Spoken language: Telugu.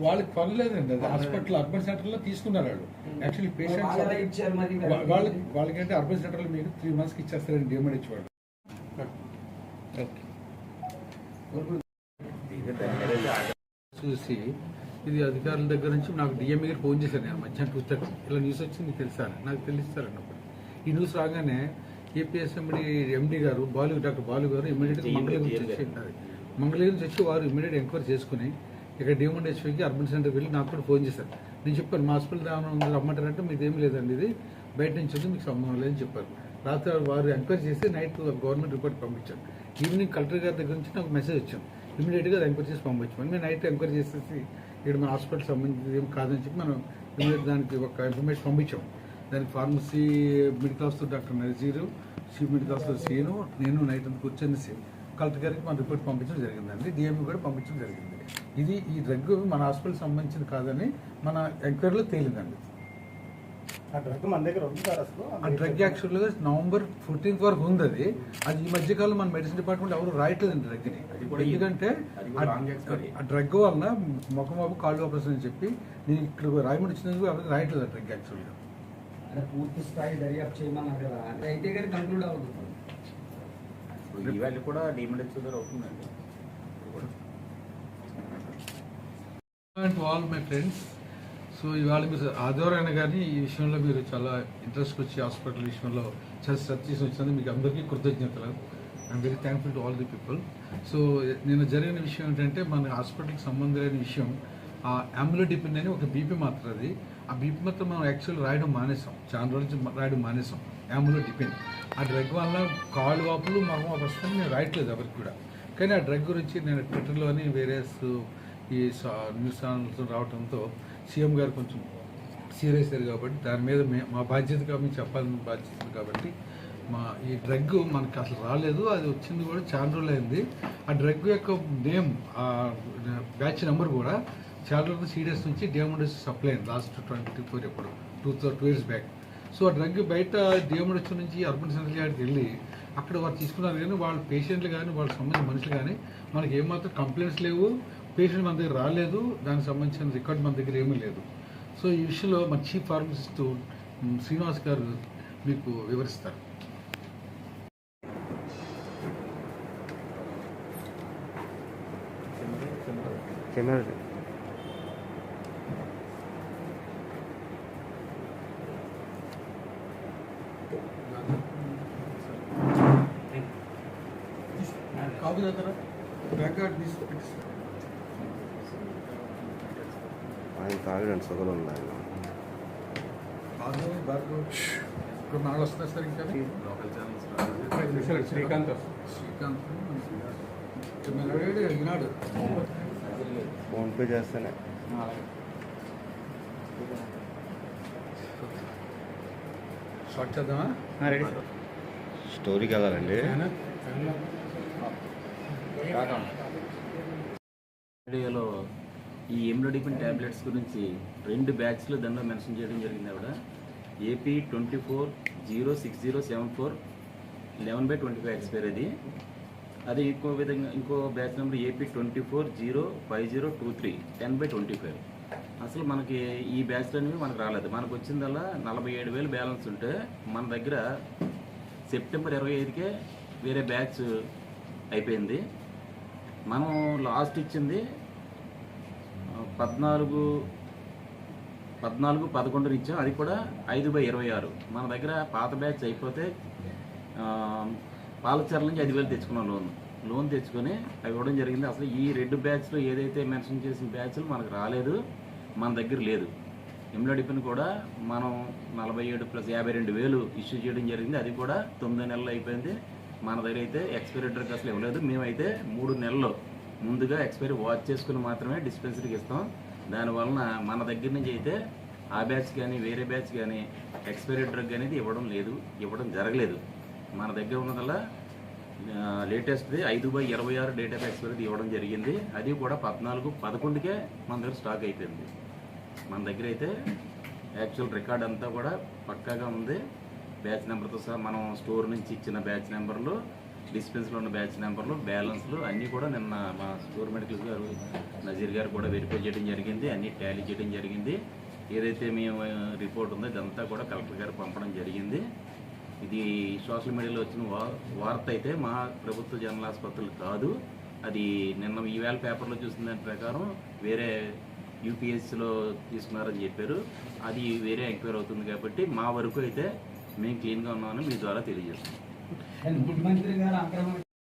వాళ్ళకి పనిలేదండి. అది హాస్పిటల్ అర్బన్ సెంటర్లో తీసుకున్నారు వాళ్ళు. యాక్చువల్లీ పేషెంట్స్ వాళ్ళకంటే అర్బన్ సెంటర్లో మీకు 3 months ఇచ్చేస్తారండి డిఎంఎడ్ వాళ్ళు. చూసి ఇది అధికారుల దగ్గర నుంచి నాకు డిఎంఏ గారు ఫోన్ చేశాను. నేను మధ్యాహ్నం 2:30 ఇలా న్యూస్ వచ్చింది తెలుసాను, నాకు తెలుస్తారండి. అప్పుడు ఈ న్యూస్ రాగానే ఏపీఎస్ఎండి ఎండి గారు డాక్టర్ బాలు గారు ఇమీడియట్గా మంగళగిరి నుంచి వచ్చి వారు ఇమీడియట్ ఎంక్వైరీ చేసుకుని ఇక్కడ డిఎంఎండ్హెచ్ఓకి అర్బన్ సెంటర్కి వెళ్ళి నాకు కూడా ఫోన్ చేశారు. నేను చెప్పాను మా హాస్పిటల్ రమ్మంటారంటే మీదేం లేదండి, ఇది బయట నుంచి వచ్చి మీకు సంబంధం లేదని చెప్పారు. రాత్రి వారు ఎంక్వైరీ చేసి నైట్ గవర్నమెంట్ రిపోర్ట్ పంపించారు. ఈవినింగ్ కలెక్టర్ గారి దగ్గర నుంచి నాకు మెసేజ్ వచ్చాను, ఇమీడియట్గా అది ఎంక్వైరీ చేసి పంపించామని. మేము నైట్ ఎంక్వైరీ చేసేసి ఇక్కడ మన హాస్పిటల్ సంబంధించి ఏం కాదని చెప్పి మనం ఇమీడియట్ దానికి ఒక ఇన్ఫర్మేషన్ పంపించాము. దానికి pharmacy medical officer doctor Nazir, chief medical officer Seenu, నేను నైట్ అంతా కూర్చొని కలెక్టర్ గారికి మన రిపోర్ట్ పంపించడం జరిగిందండి. డిఎంఈ కూడా పంపించడం జరిగింది. ఇది ఈ డ్రగ్ మన హాస్పిటల్ సంబంధించింది కాదని మన ఎంక్వైరీలో తేలిందండి. ఆ డ్రగ్ మన దగ్గర ఉంది సార్. అసలు ఆ డ్రగ్ యాక్చువల్గా November 14th వరకు ఉంది. అది ఈ మధ్యకాలం మన మెడిసిన్ డిపార్ట్మెంట్ ఎవరు రాయట్లేదండి డ్రగ్ని. ఎందుకంటే ఆ డ్రగ్ వలన ముఖమాపు కాళ్ళు ఆపరేషన్ అని చెప్పి నేను ఇక్కడ రాయమండి ఇచ్చినందుకు ఎవరికి రాయట్లేదు ఆ డ్రగ్ యాక్చువల్గా. పూర్తి స్థాయి దర్యాప్తు చేయమన్నారు కదా, అయితే కానీ కంక్లూడ్ అవుతుంది. ఇవాళ కూడా డిఎంఎండ్హెచ్ఓ దగ్గర అవుతుందండి. ఆల్ మై ఫ్రెండ్స్, సో ఇవాళ మీరు ఆదివారం అయినా కానీ ఈ విషయంలో మీరు చాలా ఇంట్రెస్ట్ వచ్చి హాస్పిటల్ విషయంలో చాలా శ్రద్ధ చేసి వచ్చినందుకు మీకు అందరికీ కృతజ్ఞతలు. I'm very thankful to all the people. So నేను జరిగిన విషయం ఏంటంటే మన హాస్పిటల్కి సంబంధం లేని విషయం, ఆ ఆంబులోడిపిన్ అని ఒక బీపీ మాత్రం. అది ఆ బీపీ మాత్రం మనం యాక్చువల్ రాయడం మానేసాం, చాలా రోజుల నుంచి రాయడం మానేసాం ఆంబులోడిపిన్. ఆ డ్రగ్ వల్ల కాళ్ళు వాపులు మొహం వస్తుంది, నేను రాయట్లేదు ఎవరికి కూడా. కానీ ఆ డ్రగ్ గురించి నేను ట్విట్టర్లోని వేరే ఈ న్యూస్ ఛానల్స్ రావడంతో సీఎం గారు కొంచెం సీరియస్ అయ్యారు కాబట్టి దాని మీద మా బాధ్యతగా మీకు చెప్పాలని బాధ్యత కాబట్టి ఈ డ్రగ్ మనకి అసలు రాలేదు. అది వచ్చింది కూడా చాలా రోజులు అయింది. ఆ డ్రగ్ యొక్క నేమ్, బ్యాచ్ నెంబర్ కూడా చాలా రోజులు సీరియస్ నుంచి డిఎంఎండ్హెచ్ సప్లై అయింది లాస్ట్ 24 ఎప్పుడు 2 years బ్యాక్. సో ఆ డ్రగ్ బయట డిఎంఎండ్హెచ్ నుంచి అర్బన్ సెంటర్ యార్డ్కి వెళ్ళి అక్కడ వారు తీసుకున్నారు. కానీ వాళ్ళ పేషెంట్లు కానీ వాళ్ళకి సంబంధించిన మనుషులు కానీ మనకి ఏమాత్రం కంప్లైంట్స్ లేవు, పేషెంట్ మన దగ్గర రాలేదు, దానికి సంబంధించిన రికార్డ్ మన దగ్గర ఏమీ లేదు. సో ఈ విషయంలో మన చీఫ్ ఫార్మసిస్ట్ శ్రీనివాస్ గారు మీకు వివరిస్తారు. కాదు కదా రికార్డ్ తీసుకు ఆయన తాగడానికి సగలు ఉన్నాయి. ఇప్పుడు నాలుగు వస్తున్నాయి సార్. ఇంకా శ్రీకాంత్ ఈనాడు ఫోన్పే చేస్తేనే స్టార్ట్ చేద్దామా? స్టోరీకి వెళ్ళాలండి. వీడియోలో ఈ ఆంబులోడిపిన్ ట్యాబ్లెట్స్ గురించి 2 బ్యాచ్లు దానిలో మెన్షన్ చేయడం జరిగింది. ఆవిడ AP 24-06074 11/25 ఎక్స్పైర్. అది ఇంకో బ్యాచ్ నెంబర్ AP 24-05023 10/25. అసలు మనకి ఈ బ్యాచ్లు అనేవి మనకు రాలేదు. మనకు వచ్చిందల్లా 47,000 బ్యాలెన్స్ ఉంటే మన దగ్గర సెప్టెంబర్ 25కే వేరే బ్యాచ్ అయిపోయింది. మనం లాస్ట్ ఇచ్చింది 14/11 ఇచ్చాం, అది కూడా 5/26. మన దగ్గర పాత బ్యాచ్ అయిపోతే పాలచర్ల నుంచి 5,000 తెచ్చుకున్నాం లోన్ తెచ్చుకొని అవి ఇవ్వడం జరిగింది. అసలు ఈ 2 బ్యాచ్లు ఏదైతే మెన్షన్ చేసిన బ్యాచ్లు మనకు రాలేదు, మన దగ్గర లేదు. ఆంబులోడిపిన్ కూడా మనం 47 + 52,000 ఇష్యూ చేయడం జరిగింది. అది కూడా 9 నెలలు అయిపోయింది. మన దగ్గర అయితే ఎక్స్పైరీ డ్రగ్ అసలు ఇవ్వలేదు. మేమైతే 3 నెలలు ముందుగా ఎక్స్పైరీ వాచ్ చేసుకుని మాత్రమే డిస్పెన్సరీకి ఇస్తాం. దానివలన మన దగ్గర నుంచి అయితే ఆ బ్యాచ్ కానీ వేరే బ్యాచ్ కానీ ఎక్స్పైరీ డ్రగ్ అనేది ఇవ్వడం జరగలేదు. మన దగ్గర ఉన్నదల్లా లేటెస్ట్ది 5/26 డేట్ ఆఫ్ ఎక్స్పైరీ ఇవ్వడం జరిగింది. అది కూడా 14/11కే మన దగ్గర స్టాక్ అయిపోయింది. మన దగ్గర అయితే యాక్చువల్ రికార్డ్ అంతా కూడా పక్కాగా ఉంది. బ్యాచ్ నెంబర్తో సహా మనం స్టోర్ నుంచి ఇచ్చిన బ్యాచ్ నెంబర్లు డిస్పెన్స్లో ఉన్న బ్యాచ్ నెంబర్లు బ్యాలెన్స్లు అన్నీ కూడా నిన్న మా స్టోర్ మెడికల్ గారు నజీర్ గారు కూడా వెరిఫై చేయడం జరిగింది, అన్నీ టాలీ చేయడం జరిగింది. ఏదైతే మేము రిపోర్ట్ ఉందో ఇదంతా కూడా కలెక్టర్ గారు పంపడం జరిగింది. ఇది సోషల్ మీడియాలో వచ్చిన వార్త అయితే మా ప్రభుత్వ జనరల్ ఆసుపత్రులు కాదు. అది నిన్న ఈవేళ పేపర్లో చూసిన దాని ప్రకారం వేరే యూపీఎస్సీలో తీసుకున్నారని చెప్పారు. అది వేరే ఎంక్వైరీ అవుతుంది కాబట్టి మా వరకు అయితే మేము క్లీన్గా ఉన్నామని మీ ద్వారా తెలియజేస్తాం. ముఖ్యమంత్రి గారు అక్రమ